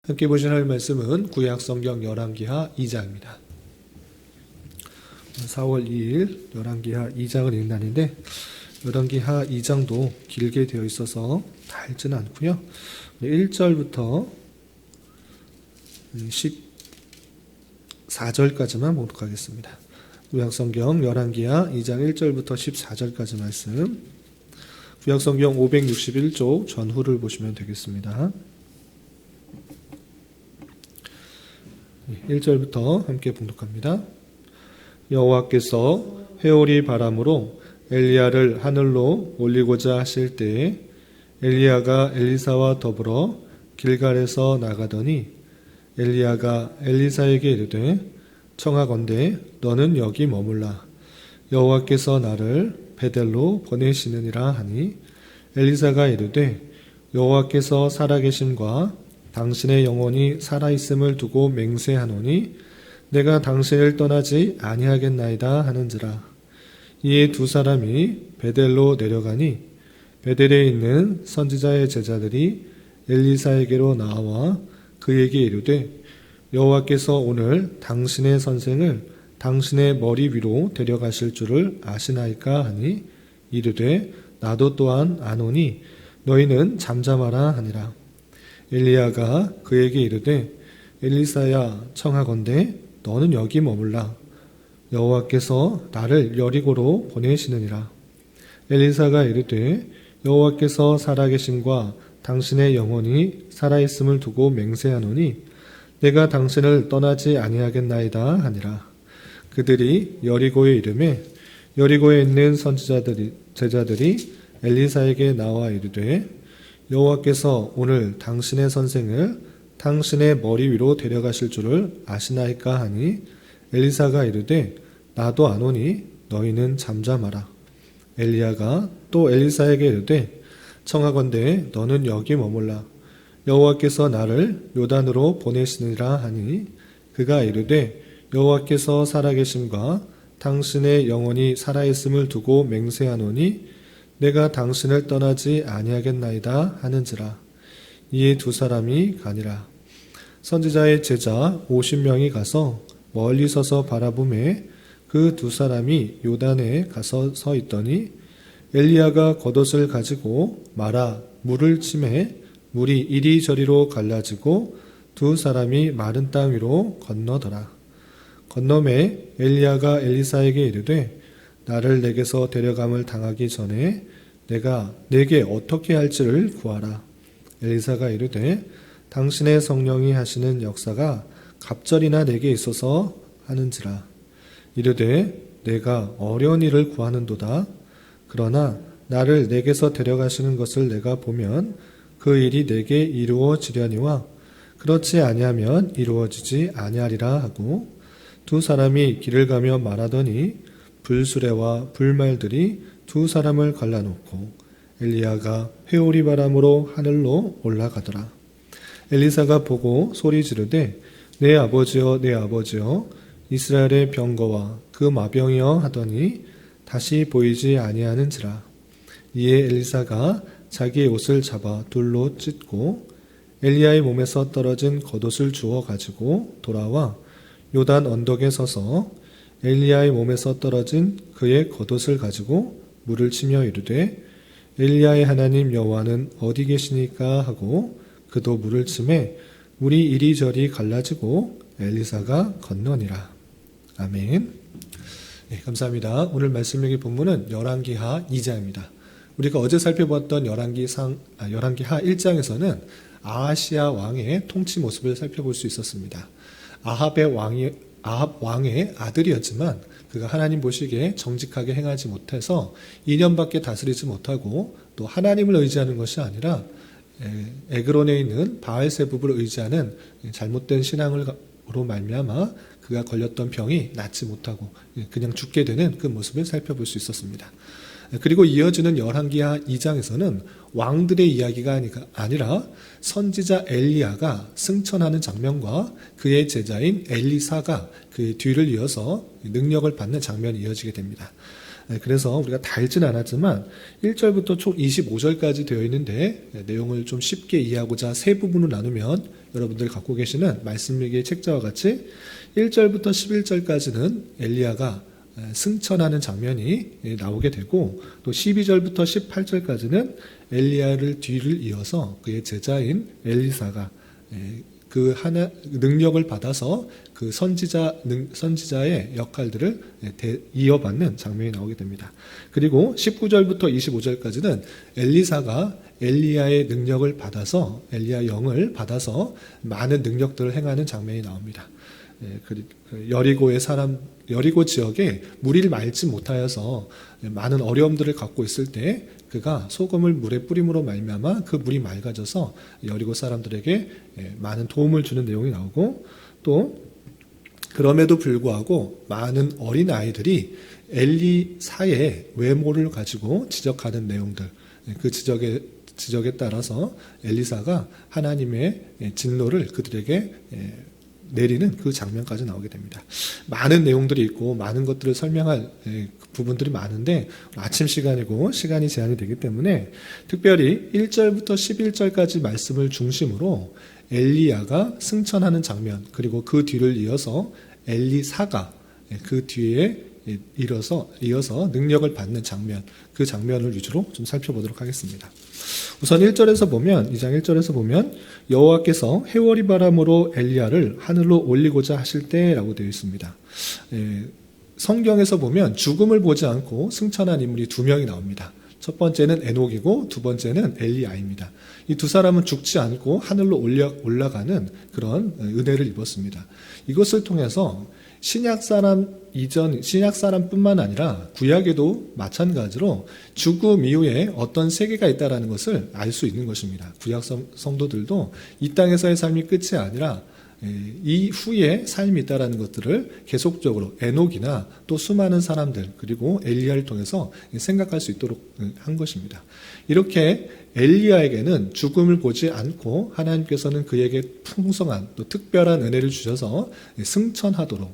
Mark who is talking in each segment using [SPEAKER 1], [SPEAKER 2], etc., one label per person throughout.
[SPEAKER 1] 함께 보신 하나님 말씀은 구약성경 열왕기하 2장입니다. 4월 2일 열왕기하 2장을 읽는 날인데 열왕기하 2장도 길게 되어 있어서 다 읽지는 않고요. 1절부터 14절까지만 보도록 하겠습니다. 구약성경 열왕기하 2장 1절부터 14절까지 말씀, 구약성경 561쪽 전후를 보시면 되겠습니다. 1절부터 함께 봉독합니다. 여호와께서 회오리 바람으로 엘리야를 하늘로 올리고자 하실 때에 엘리야가 엘리사와 더불어 길갈에서 나가더니 엘리야가 엘리사에게 이르되 청하건대 너는 여기 머물라. 여호와께서 나를 베델로 보내시느니라 하니 엘리사가 이르되 여호와께서 살아계심과 당신의 영혼이 살아있음을 두고 맹세하노니 내가 당신을 떠나지 아니하겠나이다 하는지라. 이에 두 사람이 베델로 내려가니 베델에 있는 선지자의 제자들이 엘리사에게로 나와 그에게 이르되 여호와께서 오늘 당신의 선생을 당신의 머리 위로 데려가실 줄을 아시나이까 하니 이르되 나도 또한 아노니 너희는 잠잠하라 하니라. 엘리야가 그에게 이르되 엘리사야 청하건대 너는 여기 머물라. 여호와께서 나를 여리고로 보내시느니라. 엘리사가 이르되 여호와께서 살아계심과 당신의 영혼이 살아있음을 두고 맹세하노니 내가 당신을 떠나지 아니하겠나이다 하니라. 그들이 여리고에 이르매 여리고에 있는 제자들이 엘리사에게 나와 이르되 여호와께서 오늘 당신의 선생을 당신의 머리 위로 데려가실 줄을 아시나이까 하니 엘리사가 이르되 나도 아노니 너희는 잠잠하라. 엘리야가 또 엘리사에게 이르되 청하건대 너는 여기 머물라. 여호와께서 나를 요단으로 보내시느니라 하니 그가 이르되 여호와께서 살아계심과 당신의 영혼이 살아있음을 두고 맹세하노니 내가 당신을 떠나지 아니하겠나이다 하는지라. 이에 두 사람이 가니라. 선지자의 제자 50명이 가서 멀리 서서 바라보매 그 두 사람이 요단에 가서 서 있더니 엘리야가 겉옷을 가지고 말아 물을 치매 물이 이리저리로 갈라지고 두 사람이 마른 땅 위로 건너더라. 건너매 엘리야가 엘리사에게 이르되 나를 내게서 데려감을 당하기 전에 내가 내게 어떻게 할지를 구하라. 엘리사가 이르되 당신의 성령이 하시는 역사가 갑절이나 내게 있어서 하는지라. 이르되 내가 어려운 일을 구하는도다. 그러나 나를 내게서 데려가시는 것을 내가 보면 그 일이 내게 이루어지려니와 그렇지 아니하면 이루어지지 아니하리라 하고 두 사람이 길을 가며 말하더니 불수레와 불말들이 두 사람을 갈라놓고 엘리야가 회오리 바람으로 하늘로 올라가더라. 엘리사가 보고 소리 지르되 내 아버지여 내 아버지여 이스라엘의 병거와 그 마병이여 하더니 다시 보이지 아니하는지라. 이에 엘리사가 자기의 옷을 잡아 둘로 찢고 엘리야의 몸에서 떨어진 겉옷을 주워 가지고 돌아와 요단 언덕에 서서 엘리야의 몸에서 떨어진 그의 겉옷을 가지고 물을 치며 이르되 엘리야의 하나님 여호와는 어디 계시니까 하고 그도 물을 치매 물이 이리저리 갈라지고 엘리사가 건너니라. 아멘. 네, 감사합니다. 오늘 말씀의 본문은 열왕기하 2장입니다. 우리가 어제 살펴봤던 열왕기하 1장에서는 아하시야 왕의 통치 모습을 살펴볼 수 있었습니다. 아합 왕의 아들이었지만 그가 하나님 보시기에 정직하게 행하지 못해서 2년밖에 다스리지 못하고 또 하나님을 의지하는 것이 아니라 에그론에 있는 바알세붑을 의지하는 잘못된 신앙으로 말미암아 그가 걸렸던 병이 낫지 못하고 그냥 죽게 되는 그 모습을 살펴볼 수 있었습니다. 그리고 이어지는 열왕기하 2장에서는 왕들의 이야기가 아니라 선지자 엘리야가 승천하는 장면과 그의 제자인 엘리사가 그의 뒤를 이어서 능력을 받는 장면이 이어지게 됩니다. 그래서 우리가 다 읽지는 않았지만 1절부터 총 25절까지 되어 있는데 내용을 좀 쉽게 이해하고자 세 부분으로 나누면 여러분들이 갖고 계시는 말씀일기의 책자와 같이 1절부터 11절까지는 엘리야가 승천하는 장면이 나오게 되고 또 12절부터 18절까지는 엘리야를 뒤를 이어서 그의 제자인 엘리사가 그 능력을 받아서 그 선지자의 역할들을 이어받는 장면이 나오게 됩니다. 그리고 19절부터 25절까지는 엘리사가 엘리야의 능력을 받아서 엘리야 영을 받아서 많은 능력들을 행하는 장면이 나옵니다. 여리고 지역에 물이 맑지 못하여서 많은 어려움들을 갖고 있을 때 그가 소금을 물에 뿌림으로 말미암아 그 물이 맑아져서 여리고 사람들에게 많은 도움을 주는 내용이 나오고 또 그럼에도 불구하고 많은 어린 아이들이 엘리사의 외모를 가지고 지적하는 내용들 그 지적에 따라서 엘리사가 하나님의 진노를 그들에게 내리는 그 장면까지 나오게 됩니다. 많은 내용들이 있고 많은 것들을 설명할 부분들이 많은데 아침 시간이고 시간이 제한이 되기 때문에 특별히 1절부터 11절까지 말씀을 중심으로 엘리야가 승천하는 장면 그리고 그 뒤를 이어서 엘리사가 그 뒤에 이어서 능력을 받는 장면 그 장면을 위주로 좀 살펴보도록 하겠습니다. 우선 1절에서 보면 2장 1절에서 보면 여호와께서 해월이 바람으로 엘리야를 하늘로 올리고자 하실 때라고 되어 있습니다. 성경에서 보면 죽음을 보지 않고 승천한 인물이 두 명이 나옵니다. 첫 번째는 에녹이고 두 번째는 엘리야입니다. 이 두 사람은 죽지 않고 하늘로 올라가는 그런 은혜를 입었습니다. 이것을 통해서 신약 사람뿐만 아니라 구약에도 마찬가지로 죽음 이후에 어떤 세계가 있다는 것을 알 수 있는 것입니다. 구약 성도들도 이 땅에서의 삶이 끝이 아니라 이 후에 삶이 있다는 것들을 계속적으로 에녹이나 또 수많은 사람들 그리고 엘리야를 통해서 생각할 수 있도록 한 것입니다. 이렇게 엘리야에게는 죽음을 보지 않고 하나님께서는 그에게 풍성한 또 특별한 은혜를 주셔서 승천하도록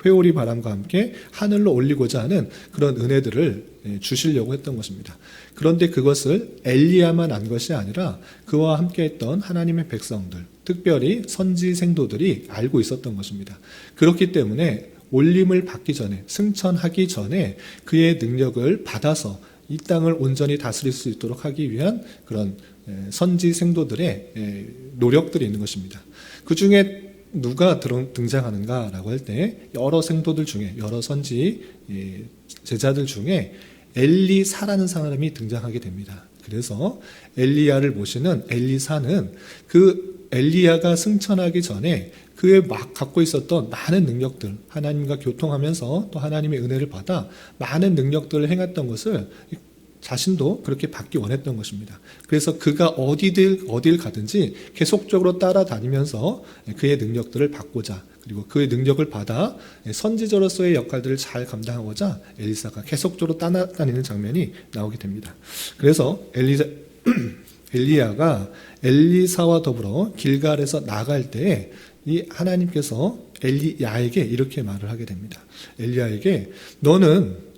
[SPEAKER 1] 회오리 바람과 함께 하늘로 올리고자 하는 그런 은혜들을 주시려고 했던 것입니다. 그런데 그것을 엘리야만 안 것이 아니라 그와 함께 했던 하나님의 백성들, 특별히 선지 생도들이 알고 있었던 것입니다. 그렇기 때문에 올림을 받기 전에, 승천하기 전에 그의 능력을 받아서 이 땅을 온전히 다스릴 수 있도록 하기 위한 그런 선지 생도들의 노력들이 있는 것입니다. 그 중에 누가 등장하는가라고 할 때 여러 생도들 중에 여러 선지 제자들 중에 엘리사라는 사람이 등장하게 됩니다. 그래서 엘리야를 모시는 엘리사는 그 엘리야가 승천하기 전에 그의 막 갖고 있었던 많은 능력들 하나님과 교통하면서 또 하나님의 은혜를 받아 많은 능력들을 행했던 것을 자신도 그렇게 받기 원했던 것입니다. 그래서 그가 어딜 가든지 계속적으로 따라다니면서 그의 능력들을 받고자 그리고 그의 능력을 받아 선지자로서의 역할들을 잘 감당하고자 엘리사가 계속적으로 따라다니는 장면이 나오게 됩니다. 그래서 엘리야가 엘리사와 더불어 길갈에서 나갈 때에 이 하나님께서 엘리야에게 이렇게 말을 하게 됩니다. 엘리야에게 너는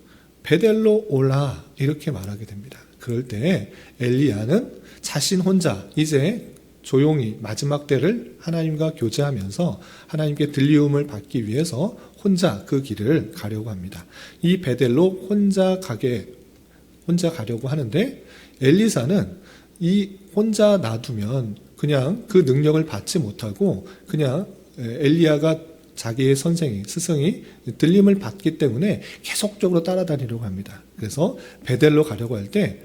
[SPEAKER 1] 베델로 올라 이렇게 말하게 됩니다. 그럴 때 엘리야는 자신 혼자 이제 조용히 마지막 때를 하나님과 교제하면서 하나님께 들리움을 받기 위해서 혼자 그 길을 가려고 합니다. 이 베델로 혼자 가려고 하는데 엘리사는 이 혼자 놔두면 그냥 그 능력을 받지 못하고 그냥 엘리야가 자기의 스승이 들림을 받기 때문에 계속적으로 따라다니려고 합니다. 그래서 베델로 가려고 할 때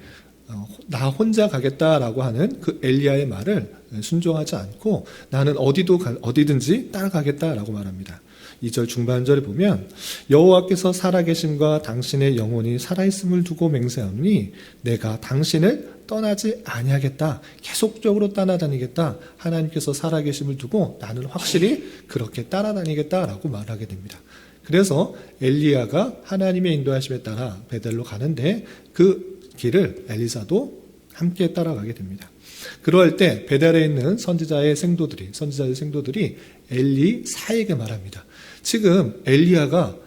[SPEAKER 1] 나 혼자 가겠다라고 하는 그 엘리야의 말을 순종하지 않고 나는 어디든지 따라가겠다라고 말합니다. 2절 중반절에 보면 여호와께서 살아계심과 당신의 영혼이 살아있음을 두고 맹세하니 내가 당신을 떠나지 아니하겠다. 계속적으로 따라다니겠다. 하나님께서 살아계심을 두고 나는 확실히 그렇게 따라다니겠다라고 말하게 됩니다. 그래서 엘리야가 하나님의 인도하심에 따라 베델로 가는데 그 길을 엘리사도 함께 따라가게 됩니다. 그럴 때 베델에 있는 선지자의 생도들이 엘리사에게 말합니다. 지금 엘리야가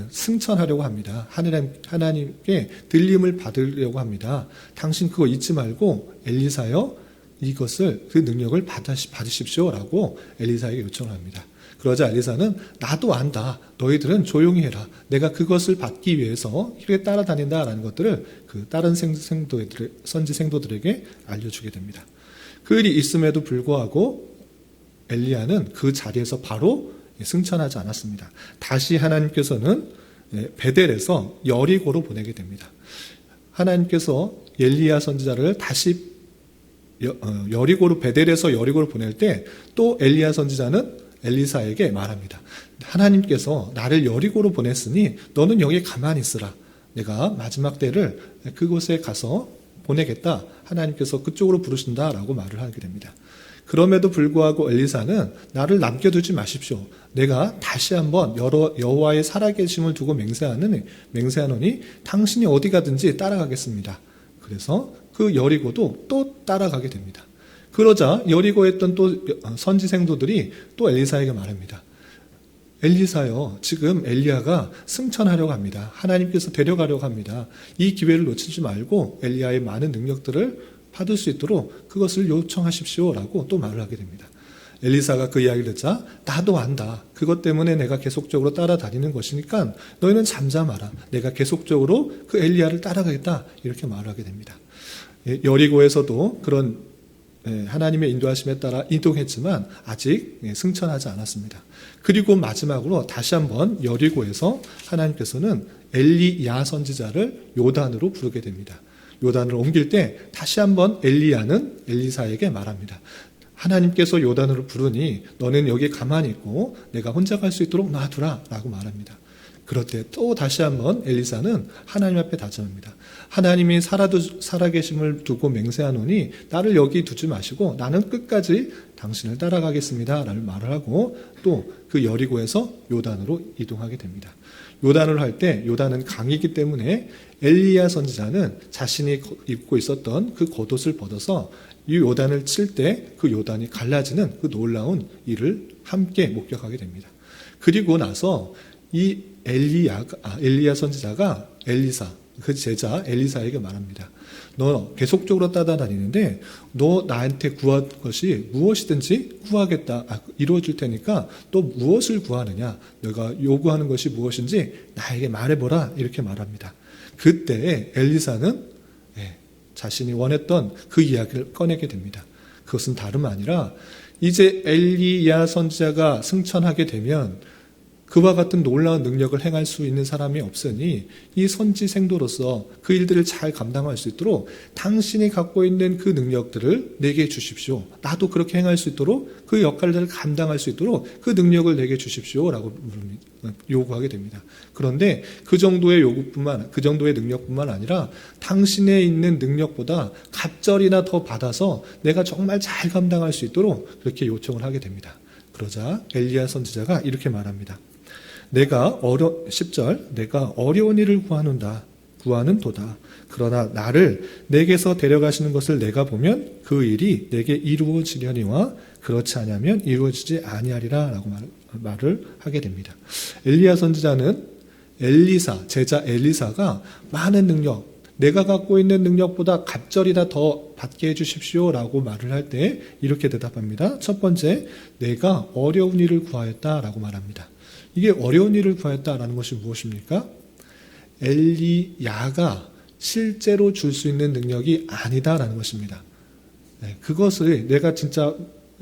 [SPEAKER 1] 승천하려고 합니다. 하나님께 들림을 받으려고 합니다. 당신 그거 잊지 말고 엘리사여 이것을 그 능력을 받으십시오라고 엘리사에게 요청을 합니다. 그러자 엘리사는 나도 안다. 너희들은 조용히 해라. 내가 그것을 받기 위해서 이렇게 따라다닌다라는 것들을 그 다른 선지 생도들에게 알려주게 됩니다. 그 일이 있음에도 불구하고 엘리야는 그 자리에서 바로 승천하지 않았습니다. 다시 하나님께서는 베델에서 여리고로 보내게 됩니다. 하나님께서 엘리야 선지자를 다시 여리고로 베델에서 여리고로 보낼 때 또 엘리야 선지자는 엘리사에게 말합니다. 하나님께서 나를 여리고로 보냈으니 너는 여기 가만히 있으라. 내가 마지막 때를 그곳에 가서 보내겠다. 하나님께서 그쪽으로 부르신다라고 말을 하게 됩니다. 그럼에도 불구하고 엘리사는 나를 남겨두지 마십시오. 내가 다시 한번 여호와의 살아계심을 두고 맹세하노니 당신이 어디 가든지 따라가겠습니다. 그래서 그 여리고도 또 따라가게 됩니다. 그러자 여리고에 있던 또 선지 생도들이 또 엘리사에게 말합니다. 엘리사요, 지금 엘리야가 승천하려고 합니다. 하나님께서 데려가려고 합니다. 이 기회를 놓치지 말고 엘리야의 많은 능력들을 받을 수 있도록 그것을 요청하십시오라고 또 말을 하게 됩니다. 엘리사가 그 이야기를 듣자 나도 안다. 그것 때문에 내가 계속적으로 따라다니는 것이니까 너희는 잠잠하라. 내가 계속적으로 그 엘리야를 따라가겠다. 이렇게 말을 하게 됩니다. 여리고에서도 그런 하나님의 인도하심에 따라 이동했지만 아직 승천하지 않았습니다. 그리고 마지막으로 다시 한번 여리고에서 하나님께서는 엘리야 선지자를 요단으로 부르게 됩니다. 요단을 옮길 때 다시 한번 엘리야는 엘리사에게 말합니다. 하나님께서 요단으로 부르니 너는 여기 가만히 있고 내가 혼자 갈 수 있도록 놔두라 라고 말합니다. 그럴 때 또 다시 한번 엘리사는 하나님 앞에 다짐합니다. 하나님이 살아계심을 두고 맹세하노니 나를 여기 두지 마시고 나는 끝까지 당신을 따라가겠습니다 라는 말을 하고 또 그 여리고에서 요단으로 이동하게 됩니다. 요단을 할 때 요단은 강이기 때문에 엘리야 선지자는 자신이 입고 있었던 그 겉옷을 벗어서 이 요단을 칠 때 그 요단이 갈라지는 그 놀라운 일을 함께 목격하게 됩니다. 그리고 나서 이 엘리야 선지자가 그 제자 엘리사에게 말합니다. 너 계속적으로 따라다니는데 너 나한테 구할 것이 무엇이든지 구하겠다. 이루어질 테니까 또 무엇을 구하느냐? 너가 요구하는 것이 무엇인지 나에게 말해보라. 이렇게 말합니다. 그때 엘리사는 자신이 원했던 그 이야기를 꺼내게 됩니다. 그것은 다름 아니라 이제 엘리야 선지자가 승천하게 되면 그와 같은 놀라운 능력을 행할 수 있는 사람이 없으니 이 선지 생도로서 그 일들을 잘 감당할 수 있도록 당신이 갖고 있는 그 능력들을 내게 주십시오. 나도 그렇게 행할 수 있도록 그 역할들을 감당할 수 있도록 그 능력을 내게 주십시오라고 요구하게 됩니다. 그런데 그 정도의 능력뿐만 아니라 당신의 있는 능력보다 갑절이나 더 받아서 내가 정말 잘 감당할 수 있도록 그렇게 요청을 하게 됩니다. 그러자 엘리야 선지자가 이렇게 말합니다. 10절 내가 어려운 일을 구하는 도다. 그러나 나를 내게서 데려가시는 것을 내가 보면 그 일이 내게 이루어지려니와 그렇지 않으면 이루어지지 아니하리라 라고 말을 하게 됩니다. 엘리야 선지자는 제자 엘리사가 많은 능력, 내가 갖고 있는 능력보다 갑절이나 더 받게 해주십시오 라고 말을 할 때 이렇게 대답합니다. 첫 번째, 내가 어려운 일을 구하였다 라고 말합니다. 이게 어려운 일을 구하였다라는 것이 무엇입니까? 엘리야가 실제로 줄 수 있는 능력이 아니다라는 것입니다. 그것을 내가 진짜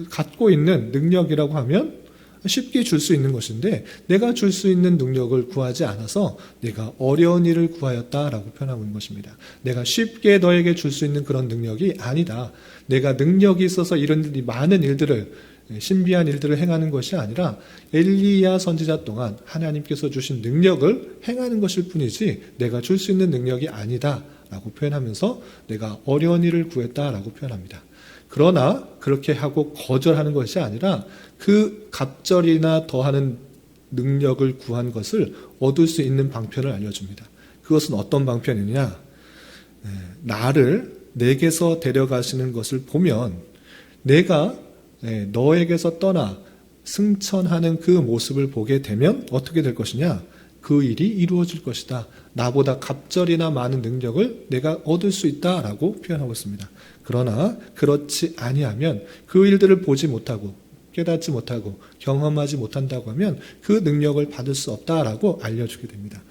[SPEAKER 1] 갖고 있는 능력이라고 하면 쉽게 줄 수 있는 것인데 내가 줄 수 있는 능력을 구하지 않아서 내가 어려운 일을 구하였다라고 표현하고 있는 것입니다. 내가 쉽게 너에게 줄 수 있는 그런 능력이 아니다. 내가 능력이 있어서 이런 많은 일들을 신비한 일들을 행하는 것이 아니라 엘리야 선지자 동안 하나님께서 주신 능력을 행하는 것일 뿐이지 내가 줄 수 있는 능력이 아니다 라고 표현하면서 내가 어려운 일을 구했다라고 표현합니다. 그러나 그렇게 하고 거절하는 것이 아니라 그 갑절이나 더하는 능력을 구한 것을 얻을 수 있는 방편을 알려줍니다. 그것은 어떤 방편이냐? 나를 내게서 데려가시는 것을 보면 내가 너에게서 떠나 승천하는 그 모습을 보게 되면 어떻게 될 것이냐? 그 일이 이루어질 것이다. 나보다 갑절이나 많은 능력을 내가 얻을 수 있다라고 표현하고 있습니다. 그러나 그렇지 아니하면 그 일들을 보지 못하고 깨닫지 못하고 경험하지 못한다고 하면 그 능력을 받을 수 없다라고 알려주게 됩니다.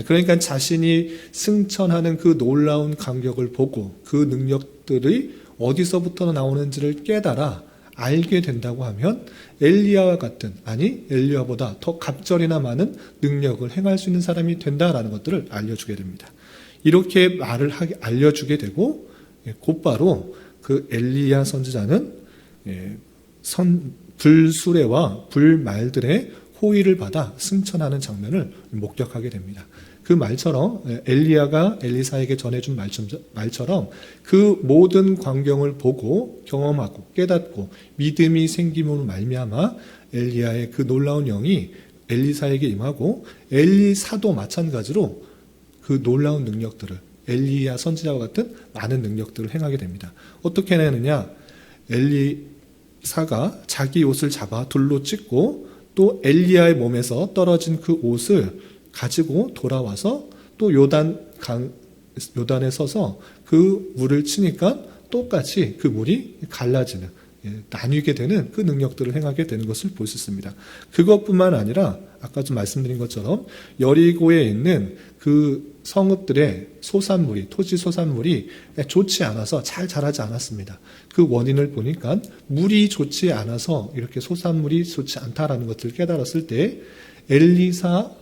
[SPEAKER 1] 그러니까 자신이 승천하는 그 놀라운 간격을 보고 그 능력들이 어디서부터 나오는지를 깨달아 알게 된다고 하면 엘리야와 같은, 아니 엘리야보다 더 갑절이나 많은 능력을 행할 수 있는 사람이 된다라는 것들을 알려주게 됩니다. 이렇게 알려주게 되고 곧바로 그 엘리야 선지자는 불수레와 불말들의 호의를 받아 승천하는 장면을 목격하게 됩니다. 그 말처럼 엘리야가 엘리사에게 전해준 말처럼 그 모든 광경을 보고 경험하고 깨닫고 믿음이 생김으로 말미암아 엘리야의 그 놀라운 영이 엘리사에게 임하고 엘리사도 마찬가지로 그 놀라운 능력들을 엘리야 선지자와 같은 많은 능력들을 행하게 됩니다. 어떻게 해내느냐? 엘리사가 자기 옷을 잡아 둘로 찢고 또 엘리야의 몸에서 떨어진 그 옷을 가지고 돌아와서 또 요단에 서서 그 물을 치니까 똑같이 그 물이 갈라지는, 나뉘게 되는 그 능력들을 행하게 되는 것을 볼 수 있습니다. 그것뿐만 아니라 아까 좀 말씀드린 것처럼 여리고에 있는 그 성읍들의 소산물이, 토지 소산물이 좋지 않아서 잘 자라지 않았습니다. 그 원인을 보니까 물이 좋지 않아서 이렇게 소산물이 좋지 않다라는 것을 깨달았을 때 엘리사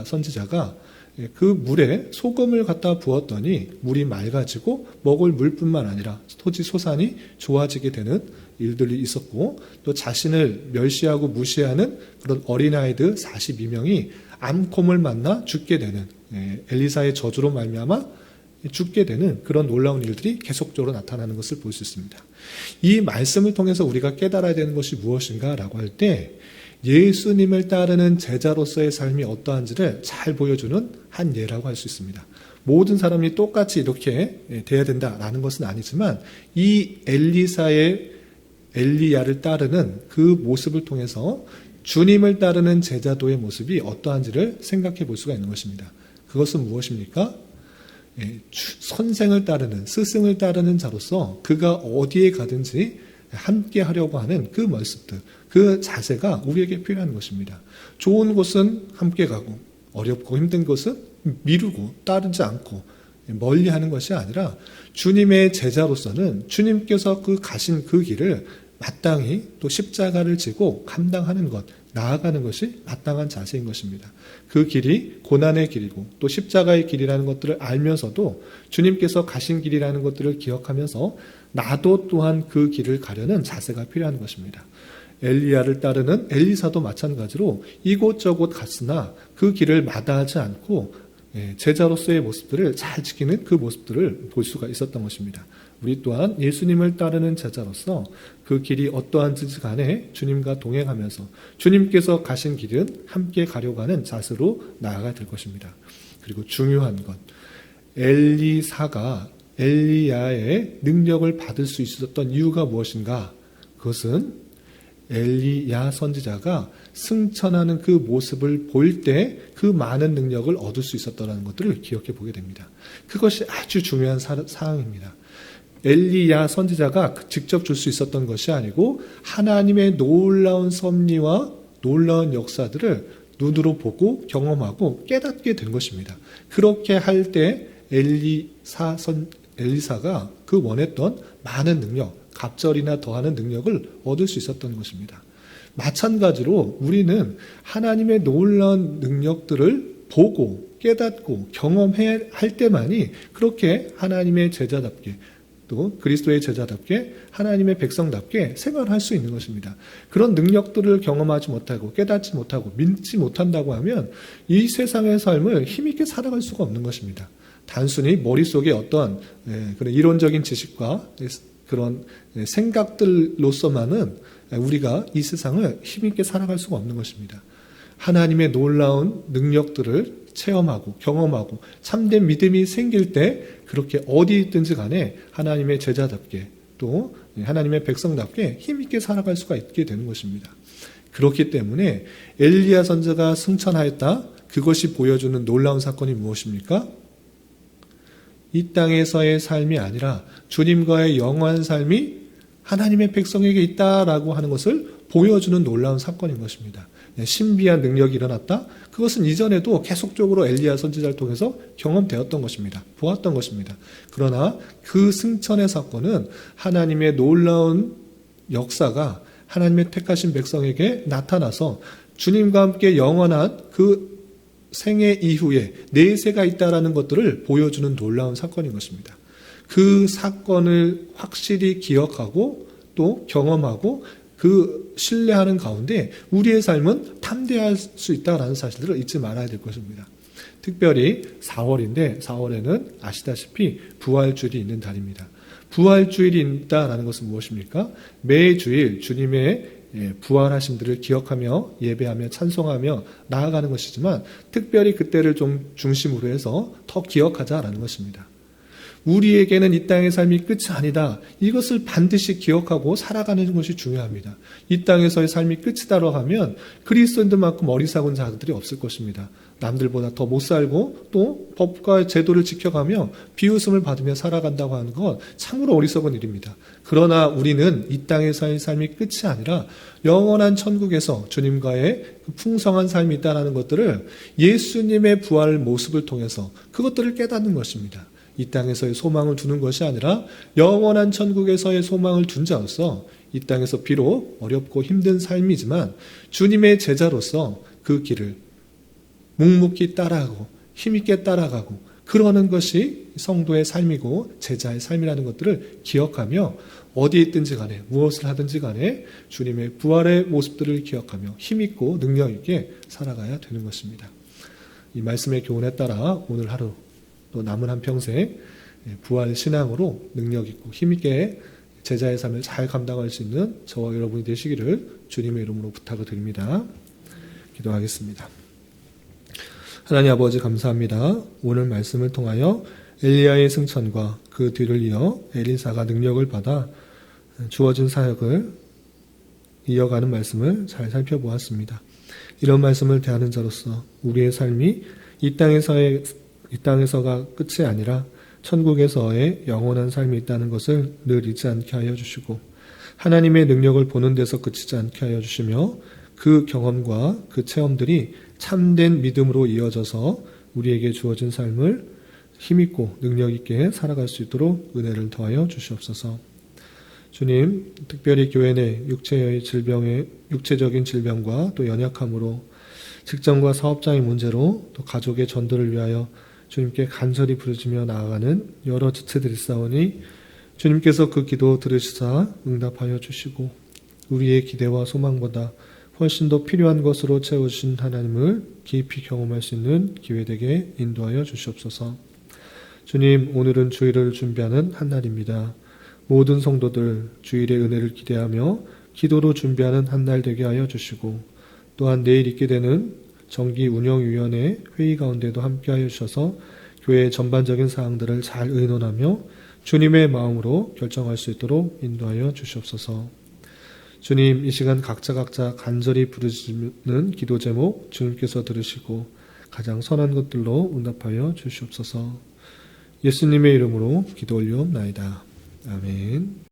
[SPEAKER 1] 선지자가 그 물에 소금을 갖다 부었더니 물이 맑아지고 먹을 물뿐만 아니라 토지 소산이 좋아지게 되는 일들이 있었고, 또 자신을 멸시하고 무시하는 그런 어린아이들 42명이 암콤을 만나 죽게 되는, 엘리사의 저주로 말미암아 죽게 되는 그런 놀라운 일들이 계속적으로 나타나는 것을 볼 수 있습니다. 이 말씀을 통해서 우리가 깨달아야 되는 것이 무엇인가라고 할 때 예수님을 따르는 제자로서의 삶이 어떠한지를 잘 보여주는 한 예라고 할 수 있습니다. 모든 사람이 똑같이 이렇게 돼야 된다라는 것은 아니지만 이 엘리야를 따르는 그 모습을 통해서 주님을 따르는 제자도의 모습이 어떠한지를 생각해 볼 수가 있는 것입니다. 그것은 무엇입니까? 선생을 따르는, 스승을 따르는 자로서 그가 어디에 가든지 함께 하려고 하는 그 모습들, 그 자세가 우리에게 필요한 것입니다. 좋은 곳은 함께 가고 어렵고 힘든 것은 미루고 따르지 않고 멀리 하는 것이 아니라 주님의 제자로서는 주님께서 가신 그 길을 마땅히 또 십자가를 지고 감당하는 것, 나아가는 것이 마땅한 자세인 것입니다. 그 길이 고난의 길이고 또 십자가의 길이라는 것들을 알면서도 주님께서 가신 길이라는 것들을 기억하면서 나도 또한 그 길을 가려는 자세가 필요한 것입니다. 엘리야를 따르는 엘리사도 마찬가지로 이곳저곳 갔으나 그 길을 마다하지 않고 제자로서의 모습들을 잘 지키는 그 모습들을 볼 수가 있었던 것입니다. 우리 또한 예수님을 따르는 제자로서 그 길이 어떠한지 간에 주님과 동행하면서 주님께서 가신 길은 함께 가려고 하는 자세로 나아가야 될 것입니다. 그리고 중요한 것, 엘리사가 엘리야의 능력을 받을 수 있었던 이유가 무엇인가? 그것은 엘리야 선지자가 승천하는 그 모습을 볼 때 그 많은 능력을 얻을 수 있었다는 것들을 기억해 보게 됩니다. 그것이 아주 중요한 사항입니다. 엘리야 선지자가 직접 줄 수 있었던 것이 아니고 하나님의 놀라운 섭리와 놀라운 역사들을 눈으로 보고 경험하고 깨닫게 된 것입니다. 그렇게 할 때 엘리사가 그 원했던 많은 능력, 갑절이나 더하는 능력을 얻을 수 있었던 것입니다. 마찬가지로 우리는 하나님의 놀라운 능력들을 보고 깨닫고 경험해야 할 때만이 그렇게 하나님의 제자답게 또 그리스도의 제자답게 하나님의 백성답게 생활할 수 있는 것입니다. 그런 능력들을 경험하지 못하고 깨닫지 못하고 믿지 못한다고 하면 이 세상의 삶을 힘있게 살아갈 수가 없는 것입니다. 단순히 머릿속에 어떤 그런 이론적인 지식과 그런 생각들로서만은 우리가 이 세상을 힘있게 살아갈 수가 없는 것입니다. 하나님의 놀라운 능력들을 체험하고 경험하고 참된 믿음이 생길 때 그렇게 어디 있든지 간에 하나님의 제자답게 또 하나님의 백성답게 힘있게 살아갈 수가 있게 되는 것입니다. 그렇기 때문에 엘리야 선지자가 승천하였다. 그것이 보여주는 놀라운 사건이 무엇입니까? 이 땅에서의 삶이 아니라 주님과의 영원한 삶이 하나님의 백성에게 있다라고 하는 것을 보여주는 놀라운 사건인 것입니다. 신비한 능력이 일어났다? 그것은 이전에도 계속적으로 엘리야 선지자를 통해서 경험되었던 것입니다. 보았던 것입니다. 그러나 그 승천의 사건은 하나님의 놀라운 역사가 하나님의 택하신 백성에게 나타나서 주님과 함께 영원한 그 생애 이후에 내세가 있다라는 것들을 보여주는 놀라운 사건인 것입니다. 그 사건을 확실히 기억하고 또 경험하고 그 신뢰하는 가운데 우리의 삶은 탐대할 수 있다는 사실을 잊지 말아야 될 것입니다. 특별히 4월인데 4월에는 아시다시피 부활주일이 있는 달입니다. 부활주일이 있다라는 것은 무엇입니까? 매주일 주님의 부활하심들을 기억하며 예배하며 찬송하며 나아가는 것이지만 특별히 그때를 좀 중심으로 해서 더 기억하자라는 것입니다. 우리에게는 이 땅의 삶이 끝이 아니다. 이것을 반드시 기억하고 살아가는 것이 중요합니다. 이 땅에서의 삶이 끝이다라고 하면 그리스도인들만큼 어리석은 자들이 없을 것입니다. 남들보다 더 못 살고 또 법과 제도를 지켜가며 비웃음을 받으며 살아간다고 하는 것 참으로 어리석은 일입니다. 그러나 우리는 이 땅에서의 삶이 끝이 아니라 영원한 천국에서 주님과의 풍성한 삶이 있다는 것들을 예수님의 부활 모습을 통해서 그것들을 깨닫는 것입니다. 이 땅에서의 소망을 두는 것이 아니라 영원한 천국에서의 소망을 둔 자로서 이 땅에서 비록 어렵고 힘든 삶이지만 주님의 제자로서 그 길을 묵묵히 따라가고 힘있게 따라가고 그러는 것이 성도의 삶이고 제자의 삶이라는 것들을 기억하며 어디에 있든지 간에 무엇을 하든지 간에 주님의 부활의 모습들을 기억하며 힘있고 능력있게 살아가야 되는 것입니다. 이 말씀의 교훈에 따라 오늘 하루 또 남은 한평생 부활 신앙으로 능력있고 힘있게 제자의 삶을 잘 감당할 수 있는 저와 여러분이 되시기를 주님의 이름으로 부탁을 드립니다. 기도하겠습니다. 하나님 아버지 감사합니다. 오늘 말씀을 통하여 엘리야의 승천과 그 뒤를 이어 엘리사가 능력을 받아 주어진 사역을 이어가는 말씀을 잘 살펴보았습니다. 이런 말씀을 대하는 자로서 우리의 삶이 이 땅에서가 끝이 아니라 천국에서의 영원한 삶이 있다는 것을 늘 잊지 않게 하여 주시고 하나님의 능력을 보는 데서 그치지 않게 하여 주시며 그 경험과 그 체험들이 참된 믿음으로 이어져서 우리에게 주어진 삶을 힘있고 능력있게 살아갈 수 있도록 은혜를 더하여 주시옵소서. 주님, 특별히 교회 내 육체적인 질병과 또 연약함으로 직장과 사업장의 문제로 또 가족의 전도를 위하여 주님께 간절히 부르짖며 나아가는 여러 지체들이 있사오니 주님께서 그 기도 들으시사 응답하여 주시고 우리의 기대와 소망보다 훨씬 더 필요한 것으로 채우신 하나님을 깊이 경험할 수 있는 기회되게 인도하여 주시옵소서. 주님, 오늘은 주일을 준비하는 한 날입니다. 모든 성도들 주일의 은혜를 기대하며 기도로 준비하는 한 날 되게 하여 주시고 또한 내일 있게 되는 정기운영위원회 회의 가운데도 함께하여 주셔서 교회의 전반적인 사항들을 잘 의논하며 주님의 마음으로 결정할 수 있도록 인도하여 주시옵소서. 주님, 이 시간 각자 간절히 부르짖는 기도 제목 주님께서 들으시고 가장 선한 것들로 응답하여 주시옵소서. 예수님의 이름으로 기도 올리옵나이다. 아멘.